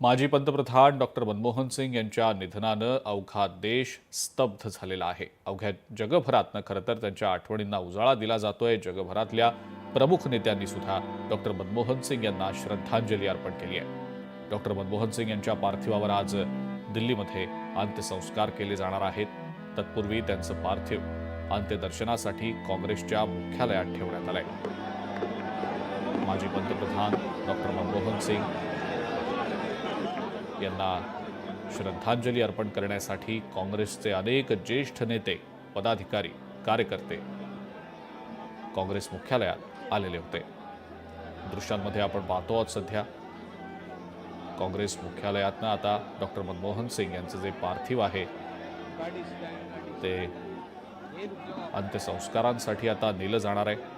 माजी पंतप्रधान डॉक्टर मनमोहन सिंग यांच्या निधनानं अवघा देश स्तब्ध झालेला आहे। अवघ्या जगभरातनं खरं तर त्यांच्या आठवणींना उजाळा दिला जातोय। जगभरातल्या प्रमुख नेत्यांनी सुद्धा डॉक्टर मनमोहन सिंग यांना श्रद्धांजली अर्पण केली आहे। डॉक्टर मनमोहन सिंग यांच्या पार्थिवावर आज दिल्लीमध्ये अंत्यसंस्कार केले जाणार आहेत। तत्पूर्वी त्यांचं पार्थिव अंत्यदर्शनासाठी काँग्रेसच्या मुख्यालयात ठेवण्यात आलंय। माजी पंतप्रधान डॉक्टर मनमोहन सिंग यांना श्रद्धांजली अर्पण करण्यासाठी काँग्रेसचे अनेक ज्येष्ठ नेते, पदाधिकारी, कार्यकर्ते काँग्रेस मुख्यालयात आलेले होते। दृश्यांमध्ये आपण पाहतो आहोत सध्या काँग्रेस मुख्यालयातनं आता डॉक्टर मनमोहन सिंग यांचे जे पार्थिव आहे ते अंत्यसंस्कारांसाठी आता नेलं जाणार आहे।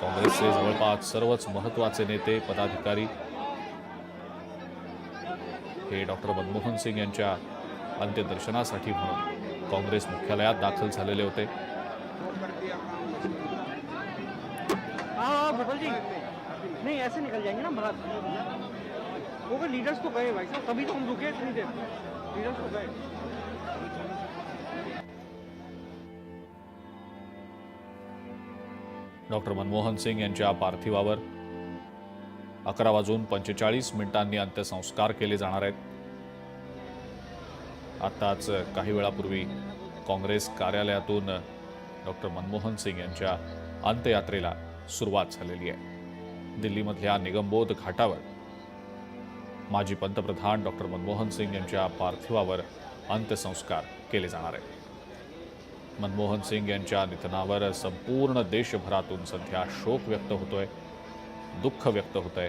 काँग्रेसचे जवळपास सर्वच महत्त्वाचे नेते, पदाधिकारी हे डॉक्टर मनमोहन सिंग यांच्या अंत्यदर्शनासाठी म्हणून काँग्रेस मुख्यालयात दाखल झालेले होते। नहीं ऐसे निकल जाएंगे ना बाहर। वो तो लीडर्स तो गए भाई साहब, तभी तो हम रुके इतनी देर। लीडर्स तो गए। डॉक्टर मनमोहन सिंग यांच्या पार्थिवावर 11:45 अंत्यसंस्कार केले जाणार आहेत। आताच काही वेळापूर्वी काँग्रेस कार्यालयातून डॉक्टर मनमोहन सिंग यांच्या अंत्ययात्रेला सुरुवात झालेली आहे। दिल्लीमधल्या निगमबोध घाटावर माजी पंतप्रधान डॉक्टर मनमोहन सिंग यांच्या पार्थिवावर अंत्यसंस्कार केले जाणार आहेत। मनमोहन सिंग यांच्या निधनावर संपूर्ण देशभरातून सध्या शोक व्यक्त होतोय, दुःख व्यक्त होतंय।